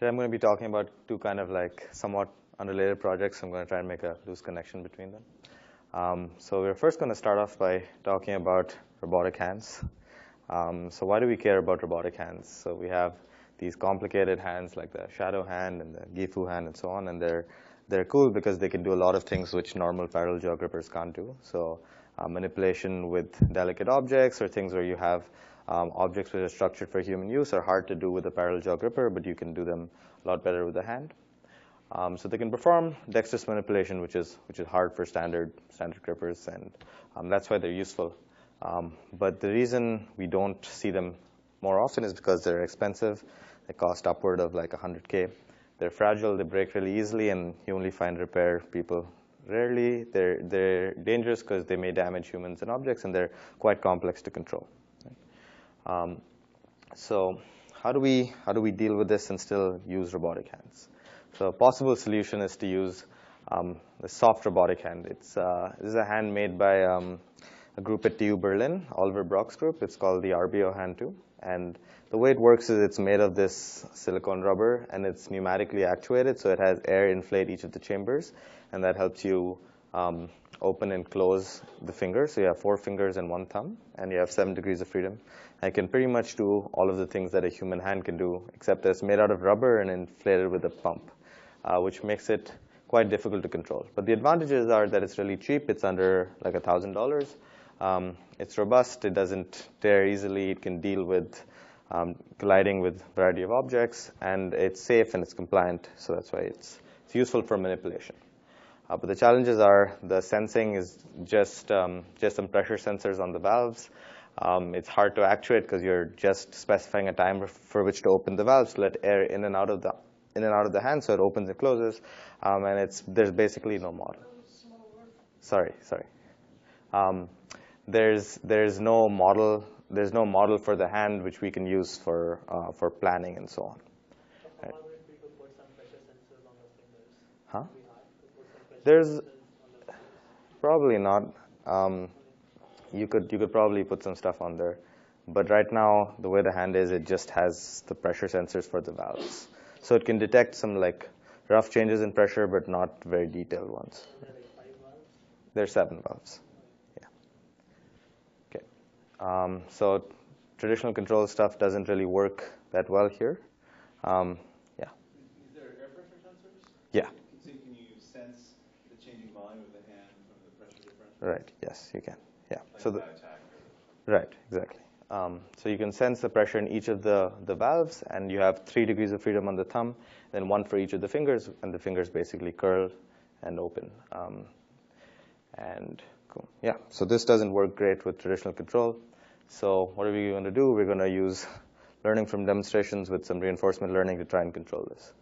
Today I'm going to be talking about two kind of like somewhat unrelated projects. I'm going to try and make a loose connection between them. So we're first going to start off by talking about robotic hands. So why do we care about robotic hands? So we have these complicated hands like the shadow hand and the Gifu hand and so on, and they're cool because they can do a lot of things which normal parallel jaw grippers can't do. So manipulation with delicate objects or things where you have objects which are structured for human use are hard to do with a parallel jaw gripper, but you can do them a lot better with the hand. So they can perform dexterous manipulation, which is hard for standard grippers, and that's why they're useful. But the reason we don't see them more often is because they're expensive. They cost upward of like $100K. They're fragile. They break really easily, and you only find repair people rarely. They're dangerous because they may damage humans and objects, and they're quite complex to control. So how do we deal with this and still use robotic hands? So a possible solution is to use the soft robotic hand. This is a hand made by a group at TU Berlin, Oliver Brock's group. It's called the RBO hand 2. And the way it works is it's made of this silicone rubber, and it's pneumatically actuated, so it has air inflate each of the chambers, and that helps you open and close the fingers. So you have 4 fingers and 1 thumb, and you have 7 degrees of freedom. And it can pretty much do all of the things that a human hand can do, except it's made out of rubber and inflated with a pump, which makes it quite difficult to control. But the advantages are that it's really cheap. It's under like $1,000. It's robust. It doesn't tear easily. It can deal with colliding with a variety of objects, and it's safe and it's compliant. So that's why it's useful for manipulation. But the challenges are the sensing is just some pressure sensors on the valves. It's hard to actuate because you're just specifying a time for which to open the valves to let air in and out of the hand, so it opens and closes. And there's basically no model. Sorry. There's no model. There's no model for the hand which we can use for planning and so on. Right. Huh? There's probably not. You could probably put some stuff on there, but right now the way the hand is, it just has the pressure sensors for the valves, so it can detect some like rough changes in pressure, but not very detailed ones. There's 7 valves. Yeah. Okay. So traditional control stuff doesn't really work that well here. Yeah. Is there air pressure sensors? Yeah. So can you sense the changing volume of the hand from the pressure differential? Right. Yes, you can. Yeah. Like So attack. right, exactly. So you can sense the pressure in each of the valves, and you have 3 degrees of freedom on the thumb, then 1 for each of the fingers, and the fingers basically curl and open. And cool. Yeah. So this doesn't work great with traditional control. So what are we going to do? We're going to use learning from demonstrations with some reinforcement learning to try and control this.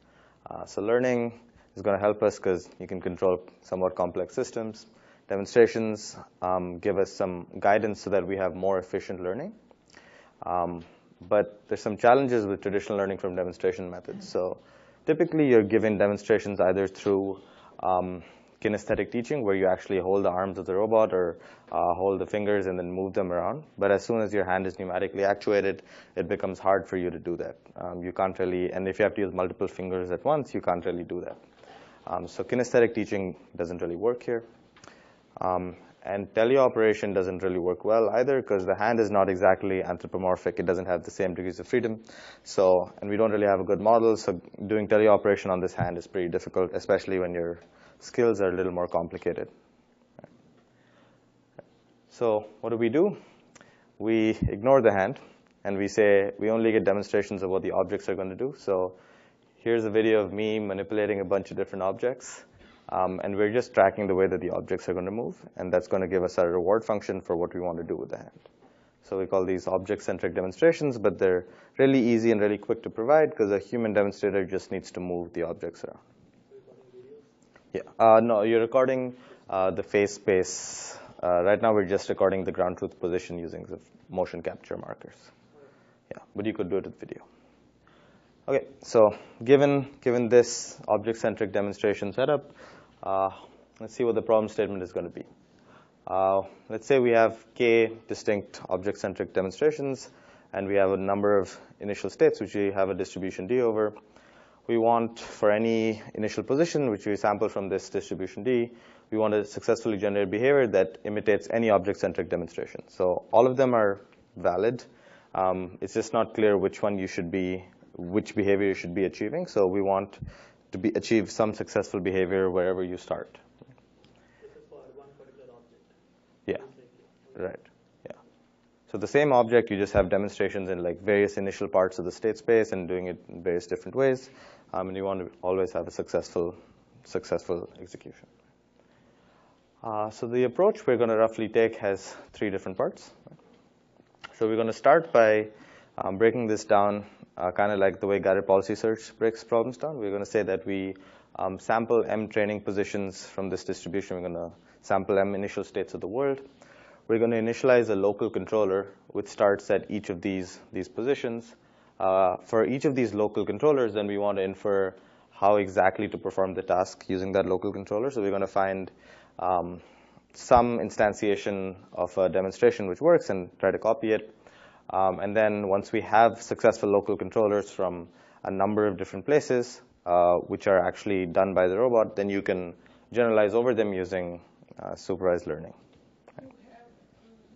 So learning is going to help us because you can control somewhat complex systems. Demonstrations give us some guidance so that we have more efficient learning. But there's some challenges with traditional learning from demonstration methods. So typically you're given demonstrations either through kinesthetic teaching, where you actually hold the arms of the robot or hold the fingers and then move them around. But as soon as your hand is pneumatically actuated, it becomes hard for you to do that. You can't really, and if you have to use multiple fingers at once, you can't really do that. So kinesthetic teaching doesn't really work here. And teleoperation doesn't really work well either because the hand is not exactly anthropomorphic. It doesn't have the same degrees of freedom. So, and we don't really have a good model, so doing teleoperation on this hand is pretty difficult, especially when your skills are a little more complicated. So what do? We ignore the hand, and we say we only get demonstrations of what the objects are going to do. So here's a video of me manipulating a bunch of different objects. And we're just tracking the way that the objects are going to move, and that's going to give us a reward function for what we want to do with the hand. So we call these object-centric demonstrations, but they're really easy and really quick to provide because a human demonstrator just needs to move the objects around. Yeah. No, you're recording the face space. Right now we're just recording the ground truth position using the motion capture markers. Yeah, but you could do it with video. Okay, so given this object-centric demonstration setup, let's see what the problem statement is going to be. Let's say we have k distinct object-centric demonstrations, and we have a number of initial states which we have a distribution D over. we want for any initial position, which we sample from this distribution D, we want to successfully generate behavior that imitates any object-centric demonstration. So all of them are valid. It's just not clear which behavior you should be achieving. So we want to achieve some successful behavior wherever you start. This is for one particular object. Yeah, right. Yeah. So the same object, you just have demonstrations in like various initial parts of the state space and doing it in various different ways. And you want to always have a successful execution. So the approach we're going to roughly take has 3 different parts. So we're going to start by breaking this down kind of like the way guided policy search breaks problems down. We're going to say that we sample M training positions from this distribution. We're going to sample M initial states of the world. We're going to initialize a local controller which starts at each of these positions. For each of these local controllers, then we want to infer how exactly to perform the task using that local controller. So we're going to find some instantiation of a demonstration which works and try to copy it. And then once we have successful local controllers from a number of different places, which are actually done by the robot, then you can generalize over them using supervised learning. You have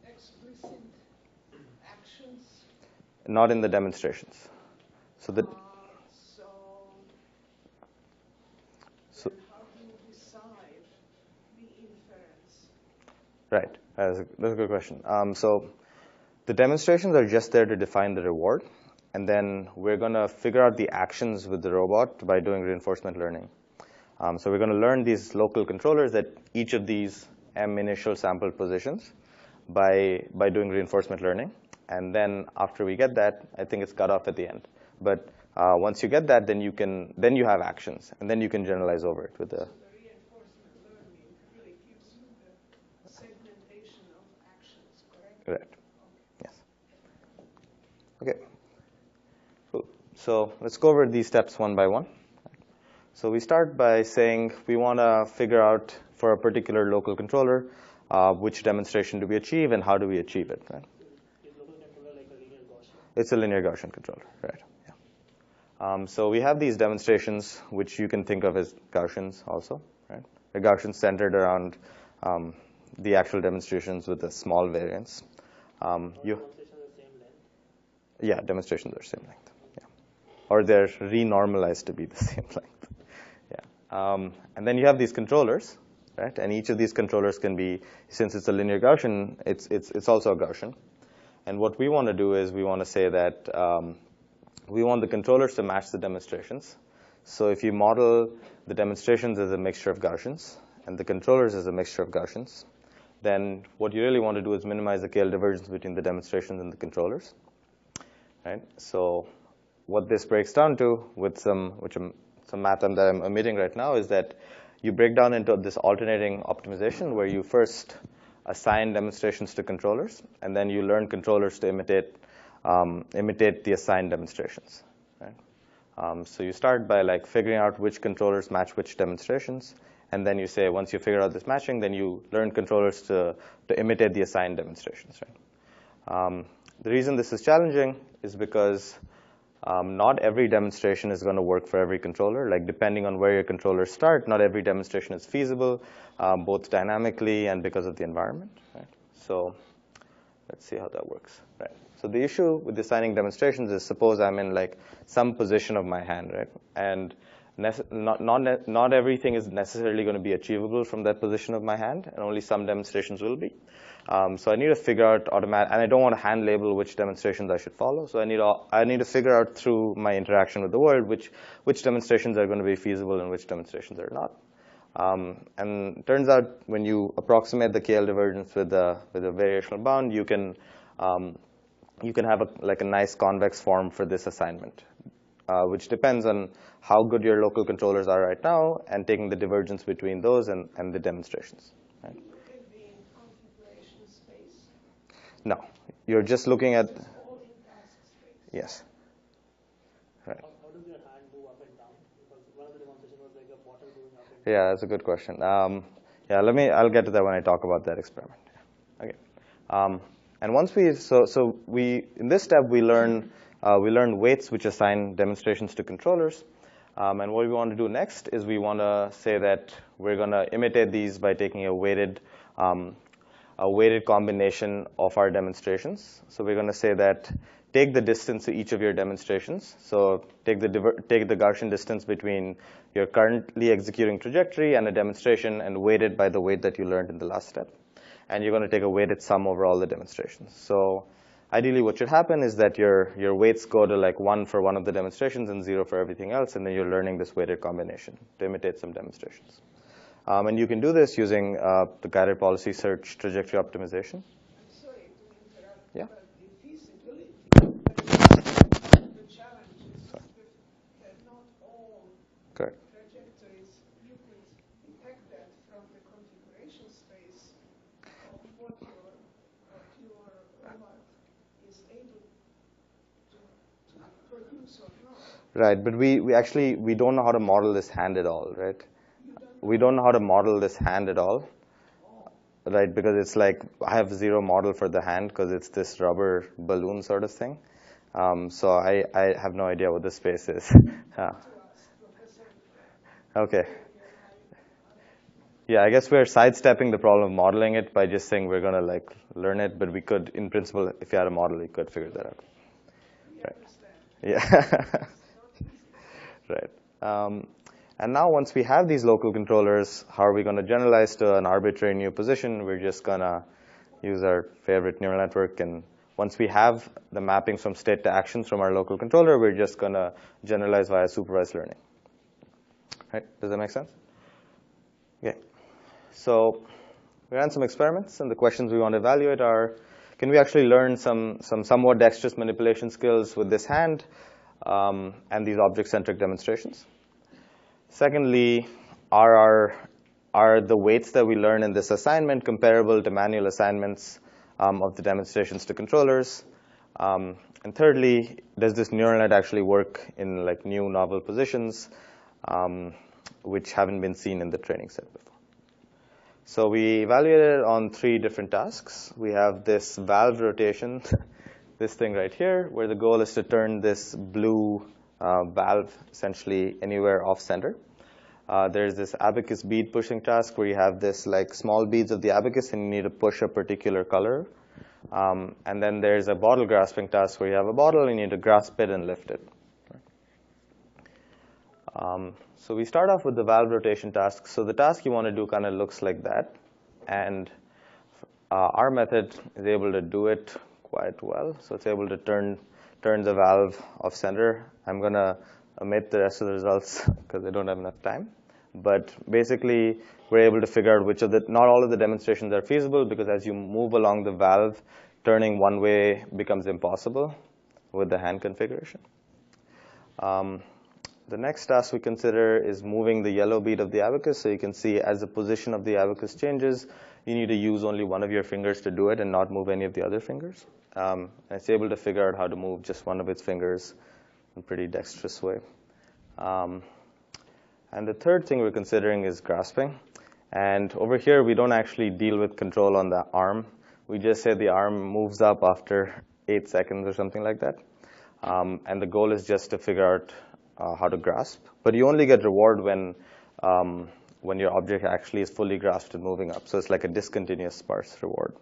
explicit actions. Not in the demonstrations. So So how do you decide the inference? right, that's a good question. So the demonstrations are just there to define the reward, and then we're going to figure out the actions with the robot by doing reinforcement learning. So we're going to learn these local controllers at each of these M initial sampled positions by doing reinforcement learning. And then after we get that, I think it's cut off at the end. But once you get that, then you have actions, and then you can generalize over it with the. The reinforcement learning really gives you the segmentation of actions, correct? Correct. Yes. Okay. Cool. So let's go over these steps one by one. So we start by saying we want to figure out for a particular local controller which demonstration do we achieve and how do we achieve it. Right? Is local controller like a linear Gaussian? It's a linear Gaussian controller, right? Yeah. So we have these demonstrations which you can think of as Gaussians also, right? The Gaussians centered around the actual demonstrations with a small variance. Demonstrations are the same length? Yeah, demonstrations are same length. Yeah. Or they're renormalized to be the same length. Yeah. And then you have these controllers, right? And each of these controllers can be, since it's a linear Gaussian, it's also a Gaussian. And what we want to do is we want to say that we want the controllers to match the demonstrations. So if you model the demonstrations as a mixture of Gaussians and the controllers as a mixture of Gaussians, then what you really want to do is minimize the KL divergence between the demonstrations and the controllers. Right? So what this breaks down to with some math that I'm omitting right now is that you break down into this alternating optimization where you first assign demonstrations to controllers, and then you learn controllers to imitate the assigned demonstrations. Right? So you start by like figuring out which controllers match which demonstrations, and then you say once you figure out this matching, then you learn controllers to imitate the assigned demonstrations. Right? The reason this is challenging is because not every demonstration is going to work for every controller. Like depending on where your controllers start, not every demonstration is feasible, both dynamically and because of the environment. Right? So let's see how that works. Right. So the issue with designing demonstrations is suppose I'm in like some position of my hand, right? And not everything is necessarily going to be achievable from that position of my hand, and only some demonstrations will be. So I need to figure out and I don't want to hand label which demonstrations I should follow. So I need to figure out through my interaction with the world which demonstrations are going to be feasible and which demonstrations are not. And it turns out when you approximate the KL divergence with a variational bound, you can have a nice convex form for this assignment, which depends on how good your local controllers are right now and taking the divergence between those and the demonstrations. Right? No, you're just looking at, yes. Right. How does your hand move up and down? Because one of the demonstrations was like a bottle moving up and down. Yeah, that's a good question. Yeah, I'll get to that when I talk about that experiment. Okay. And once we in this step we learn weights which assign demonstrations to controllers. And what we want to do next is we want to say that we're going to imitate these by taking a weighted combination of our demonstrations. So we're going to say that take the distance to each of your demonstrations. So take the Gaussian distance between your currently executing trajectory and a demonstration and weight it by the weight that you learned in the last step. And you're going to take a weighted sum over all the demonstrations. So ideally what should happen is that your weights go to like 1 for one of the demonstrations and 0 for everything else, and then you're learning this weighted combination to imitate some demonstrations. And you can do this using the guided policy search trajectory optimization. I'm sorry to interrupt, Yeah. but the feasibility, the challenge is that not all Correct. trajectories, you could detect that from the configuration space of what your robot is able to produce or not. Right, but we don't know how to model this hand at all, right? We don't know how to model this hand at all, right? Because it's like I have 0 model for the hand because it's this rubber balloon sort of thing. So I have no idea what this space is. Okay. Yeah, I guess we're sidestepping the problem of modeling it by just saying we're going to like learn it, but we could, in principle, if you had a model, you could figure that out. Right. Yeah. Right. And now once we have these local controllers, how are we going to generalize to an arbitrary new position? We're just going to use our favorite neural network. And once we have the mappings from state to actions from our local controller, we're just going to generalize via supervised learning. Right? Does that make sense? Okay. So we ran some experiments, and the questions we want to evaluate are, can we actually learn some somewhat dexterous manipulation skills with this hand and these object-centric demonstrations? Secondly, are the weights that we learn in this assignment comparable to manual assignments of the demonstrations to controllers? And thirdly, does this neural net actually work in like new novel positions which haven't been seen in the training set before? So we evaluated it on 3 different tasks. We have this valve rotation, this thing right here, where the goal is to turn this blue valve essentially anywhere off center. There's this abacus bead pushing task where you have this like small beads of the abacus and you need to push a particular color. And then there's a bottle grasping task where you have a bottle and you need to grasp it and lift it. So we start off with the valve rotation task. So the task you want to do kind of looks like that. And our method is able to do it quite well. So it's able to turn the valve off center. I'm going to omit the rest of the results because I don't have enough time. But basically, we're able to figure out which of not all of the demonstrations are feasible because as you move along the valve, turning one way becomes impossible with the hand configuration. The next task we consider is moving the yellow bead of the abacus. So you can see as the position of the abacus changes, you need to use only one of your fingers to do it and not move any of the other fingers. And it's able to figure out how to move just one of its fingers in a pretty dexterous way. And the third thing we're considering is grasping. And over here, we don't actually deal with control on the arm. We just say the arm moves up after 8 seconds or something like that. And the goal is just to figure out how to grasp. But you only get reward when your object actually is fully grasped and moving up. So it's like a discontinuous sparse reward.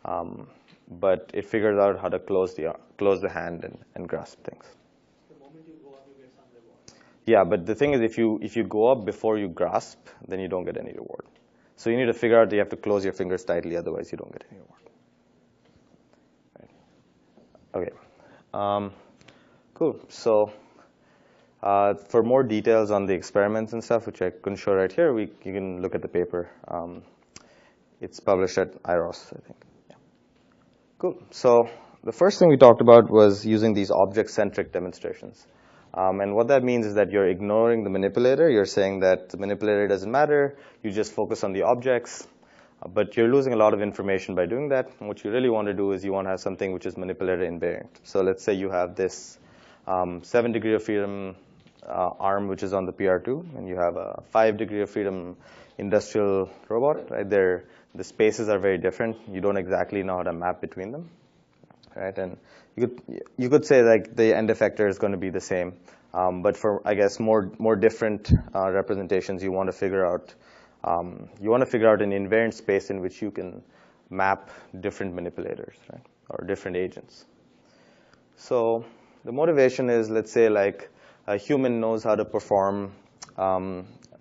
But it figures out how to close the hand and grasp things. The moment you go up, you get some reward. Yeah, but the thing is, if you go up before you grasp, then you don't get any reward. So you need to figure out that you have to close your fingers tightly, otherwise you don't get any reward. Right. Okay. Cool. So for more details on the experiments and stuff, which I couldn't show right here, you can look at the paper. It's published at IROS, I think. Yeah. Cool. So the first thing we talked about was using these object-centric demonstrations. And what that means is that you're ignoring the manipulator. You're saying that the manipulator doesn't matter. You just focus on the objects. But you're losing a lot of information by doing that. And what you really want to do is you want to have something which is manipulator invariant. So let's say you have this 7 degree of freedom arm which is on the PR2, and you have a 5 degree of freedom industrial robot. Right there, the spaces are very different. You don't exactly know how to map between them. right? And you could say like the end effector is going to be the same, but for I guess more different representations, you want to figure out an invariant space in which you can map different manipulators, right, or different agents. So the motivation is, let's say, like a human knows how to perform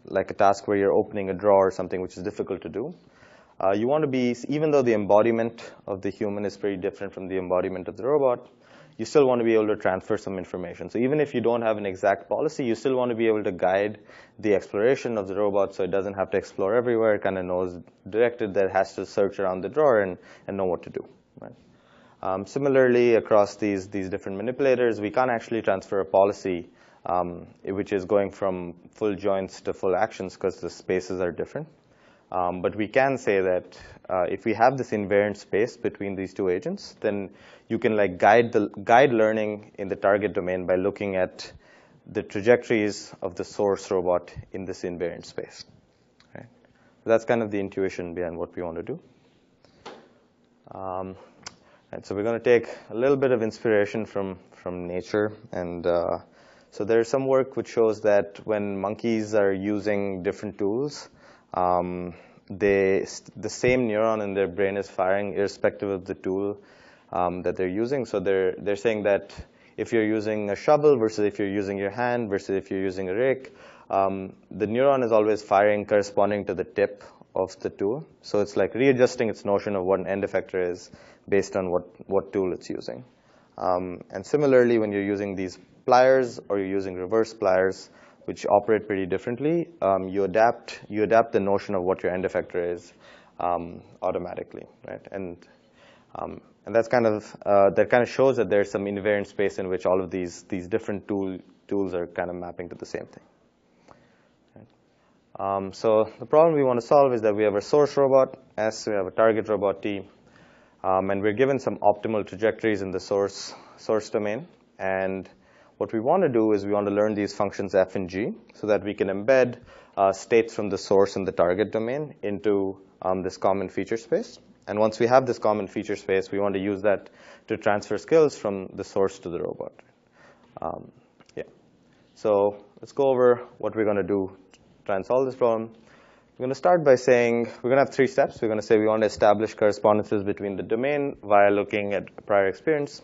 like a task where you're opening a drawer or something, which is difficult to do. You want to be, even though the embodiment of the human is pretty different from the embodiment of the robot, you still want to be able to transfer some information. So even if you don't have an exact policy, you still want to be able to guide the exploration of the robot so it doesn't have to explore everywhere. It kind of knows directed that it has to search around the drawer and know what to do. Right? Similarly, across these different manipulators, we can't actually transfer a policy which is going from full joints to full actions because the spaces are different. But we can say that if we have this invariant space between these two agents, then you can like guide learning in the target domain by looking at the trajectories of the source robot in this invariant space. Right? So that's kind of the intuition behind what we want to do. And so we're going to take a little bit of inspiration from nature, and so there's some work which shows that when monkeys are using different tools, the same neuron in their brain is firing irrespective of the tool that they're using. So they're saying that if you're using a shovel versus if you're using your hand versus if you're using a rake, the neuron is always firing corresponding to the tip of the tool. So it's like readjusting its notion of what an end effector is based on what tool it's using. And similarly, when you're using these pliers or you're using reverse pliers, which operate pretty differently, you adapt the notion of what your end effector is automatically, right? And that's kind of shows that there's some invariant space in which all of these different tools are kind of mapping to the same thing. Right? So the problem we want to solve is that we have a source robot S, we have a target robot T, and we're given some optimal trajectories in the source domain. And what we want to do is we want to learn these functions f and g so that we can embed states from the source and the target domain into this common feature space. And once we have this common feature space, we want to use that to transfer skills from the source to the robot. Yeah. So let's go over what we're going to do to try and solve this problem. We're going to start by saying we're going to have 3 steps. We're going to say we want to establish correspondences between the domain via looking at prior experience.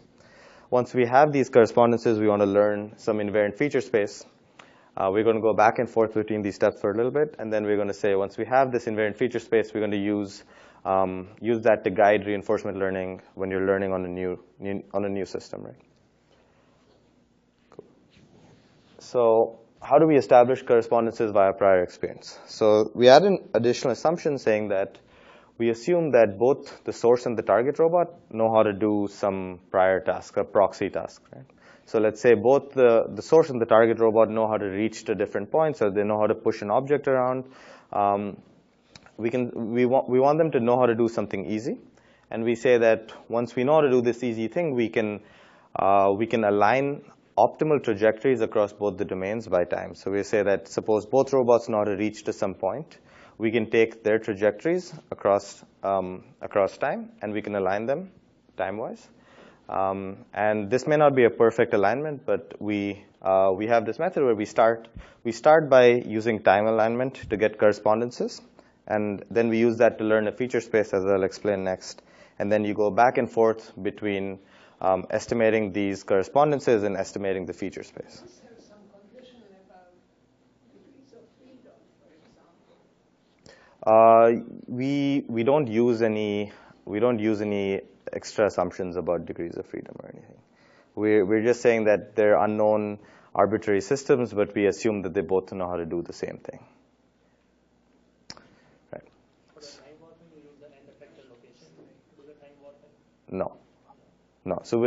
Once we have these correspondences, we want to learn some invariant feature space. We're going to go back and forth between these steps for a little bit, and then we're going to say once we have this invariant feature space, we're going to use that to guide reinforcement learning when you're learning on a new system, right? Cool. So how do we establish correspondences via prior experience? So we add an additional assumption saying that we assume that both the source and the target robot know how to do some prior task, a proxy task, right? So let's say both the source and the target robot know how to reach to different points, or they know how to push an object around. We want them to know how to do something easy, and we say that once we know how to do this easy thing, we can align optimal trajectories across both the domains by time. So we say that suppose both robots know how to reach to some point, we can take their trajectories across time, and we can align them time-wise. And this may not be a perfect alignment, but we have this method where we start by using time alignment to get correspondences, and then we use that to learn a feature space, as I'll explain next. And then you go back and forth between estimating these correspondences and estimating the feature space. We don't use any extra assumptions about degrees of freedom or anything. We're just saying that they're unknown arbitrary systems, but we assume that they both know how to do the same thing. Right. For the time warping, you use the end effector location to do the time warping? No. So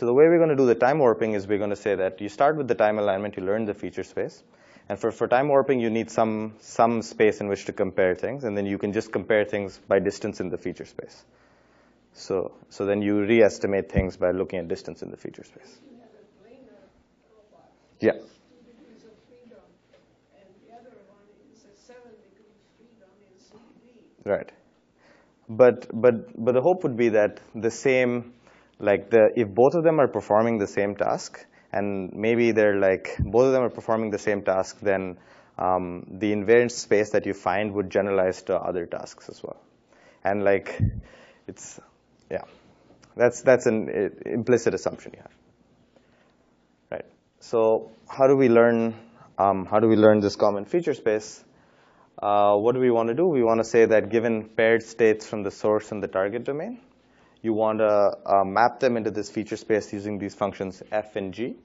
the way we're going to do the time warping is we're going to say that you start with the time alignment, you learn the feature space. And for time warping, you need some space in which to compare things, and then you can just compare things by distance in the feature space. So then you re-estimate things by looking at distance in the feature space. You have a planar robot. Yeah. 2 degrees of freedom, and the other one is a 7-degree freedom in CB. Right. But the hope would be that the same if both of them are performing the same task, and maybe they're like, both of them are performing the same task, then the invariant space that you find would generalize to other tasks as well. And like, it's, yeah, that's an implicit assumption you have. Right. So how do we learn this common feature space? What do we want to do? We want to say that given paired states from the source and the target domain, you want to map them into this feature space using these functions f and g,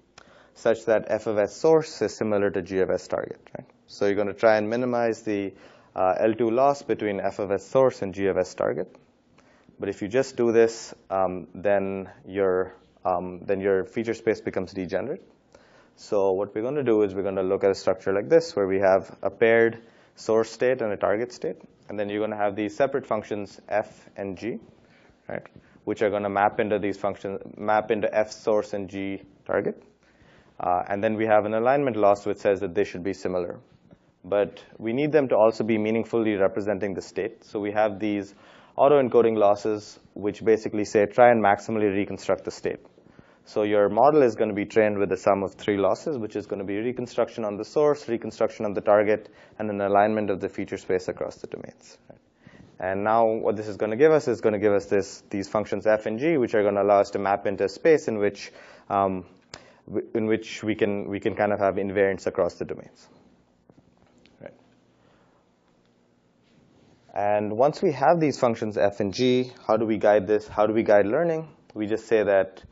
such that f of s source is similar to g of s target. Right? So you're going to try and minimize the L2 loss between f of s source and g of s target. But if you just do this, then your feature space becomes degenerate. So what we're going to do is we're going to look at a structure like this, where we have a paired source state and a target state. And then you're going to have these separate functions f and g, right, which are going to map into these functions, map into f source and g target. And then we have an alignment loss which says that they should be similar. But we need them to also be meaningfully representing the state. So we have these autoencoding losses, which basically say try and maximally reconstruct the state. So your model is going to be trained with the sum of 3 losses, which is going to be reconstruction on the source, reconstruction on the target, and an alignment of the feature space across the domains. Right? And now what this is going to give us is going to give us these functions f and g, which are going to allow us to map into a space in which we can kind of have invariance across the domains. Right. And once we have these functions f and g, how do we guide this? How do we guide learning? We just say that,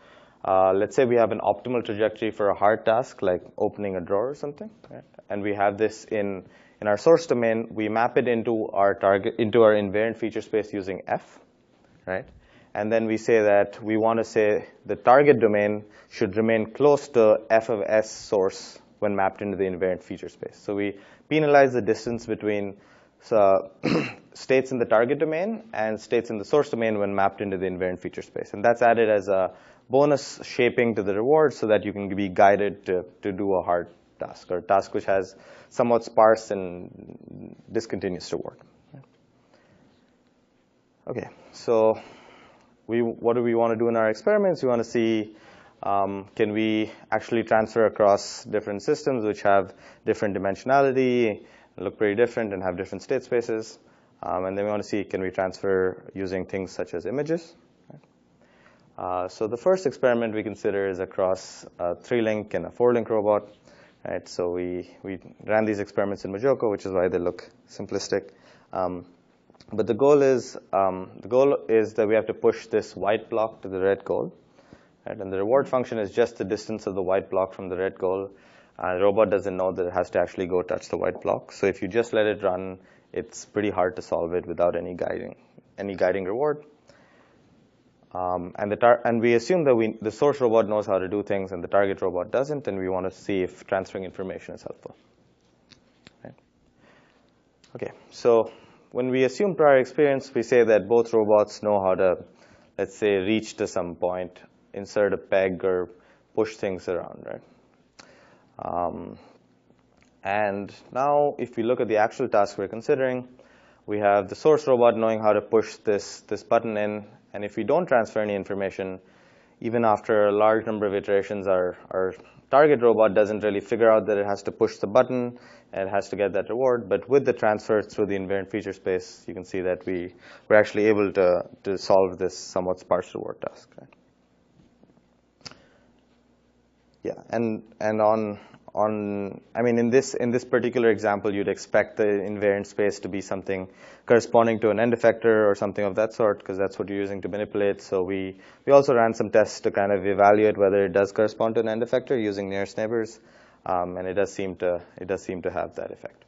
let's say we have an optimal trajectory for a hard task, like opening a drawer or something, right? And we have this in our source domain. We map it into our invariant feature space using f, right? And then we say that we want to say the target domain should remain close to f of s source when mapped into the invariant feature space. So we penalize the distance between states in the target domain and states in the source domain when mapped into the invariant feature space. And that's added as a bonus shaping to the reward so that you can be guided to do a hard task, or a task which has somewhat sparse and discontinuous reward. Okay, so what do we want to do in our experiments? We want to see, can we actually transfer across different systems which have different dimensionality, look pretty different, and have different state spaces. And then we want to see, can we transfer using things such as images? So the first experiment we consider is across a 3-link and a 4-link robot. Right? So we ran these experiments in Majoko, which is why they look simplistic. But the goal is that we have to push this white block to the red goal. Right? And the reward function is just the distance of the white block from the red goal. The robot doesn't know that it has to actually go touch the white block. So if you just let it run, it's pretty hard to solve it without any guiding reward. And we assume that the source robot knows how to do things and the target robot doesn't, and we want to see if transferring information is helpful. Right? Okay, so when we assume prior experience, we say that both robots know how to, let's say, reach to some point, insert a peg, or push things around, right? And now, if we look at the actual task we're considering, we have the source robot knowing how to push this button in. And if we don't transfer any information, even after a large number of iterations, our target robot doesn't really figure out that it has to push the button and it has to get that reward. But with the transfer through the invariant feature space, you can see that we're actually able to solve this somewhat sparse reward task. Right? Yeah, and I mean, in this particular example, you'd expect the invariant space to be something corresponding to an end effector or something of that sort, because that's what you're using to manipulate. So we also ran some tests to kind of evaluate whether it does correspond to an end effector using nearest neighbors, and it does seem to have that effect.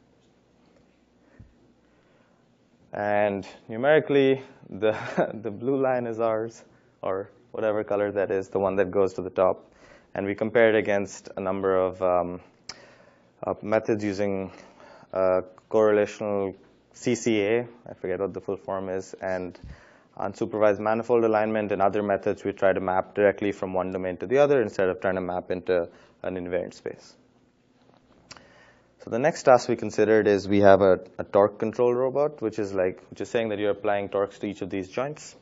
And numerically, the blue line is ours, or whatever color that is, the one that goes to the top. And we compare it against a number of methods using correlational CCA, I forget what the full form is, and unsupervised manifold alignment, and other methods we try to map directly from one domain to the other instead of trying to map into an invariant space. So the next task we considered is we have a torque control robot, which is saying that you're applying torques to each of these joints.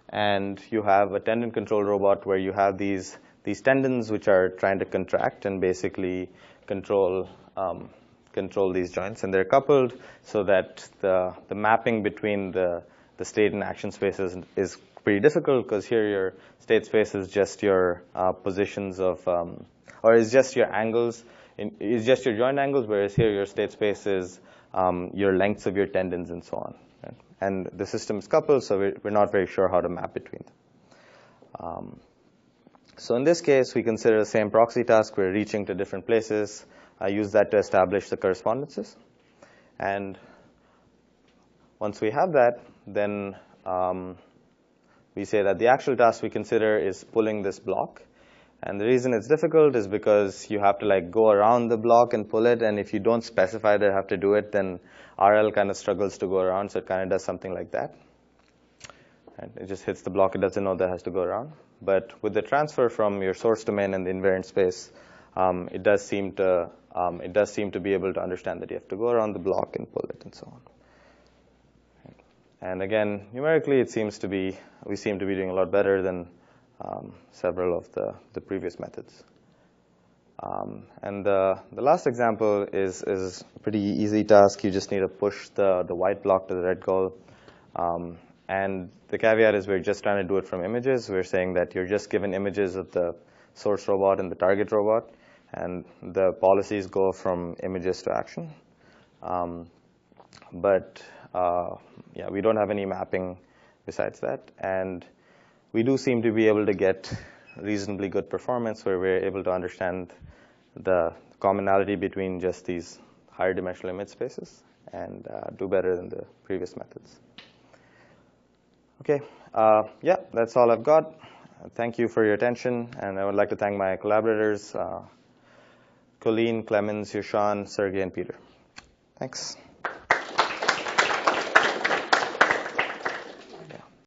and you have a tendon control robot where you have these tendons which are trying to contract and basically control these joints, and they're coupled so that the mapping between the state and action spaces is pretty difficult, because here your state space is just your positions of, or is just your angles, is just your joint angles, whereas here your state space is your lengths of your tendons and so on. Right? And the system is coupled, so we're not very sure how to map between them. So in this case, we consider the same proxy task. We're reaching to different places. I use that to establish the correspondences. And once we have that, then we say that the actual task we consider is pulling this block. And the reason it's difficult is because you have to like go around the block and pull it, and if you don't specify that you have to do it, then RL kind of struggles to go around, so it kind of does something like that. And it just hits the block, it doesn't know that it has to go around. But with the transfer from your source domain and the invariant space, it does seem to be able to understand that you have to go around the block and pull it and so on. And again, numerically, we seem to be doing a lot better than several of the previous methods. And the last example is a pretty easy task. You just need to push the white block to the red goal. And the caveat is we're just trying to do it from images. We're saying that you're just given images of the source robot and the target robot, and the policies go from images to action. Yeah, we don't have any mapping besides that. And we do seem to be able to get reasonably good performance where we're able to understand the commonality between just these higher dimensional image spaces and do better than the previous methods. Okay, yeah, that's all I've got. Thank you for your attention, and I would like to thank my collaborators, Colleen, Clemens, Yushan, Sergey, and Peter. Thanks.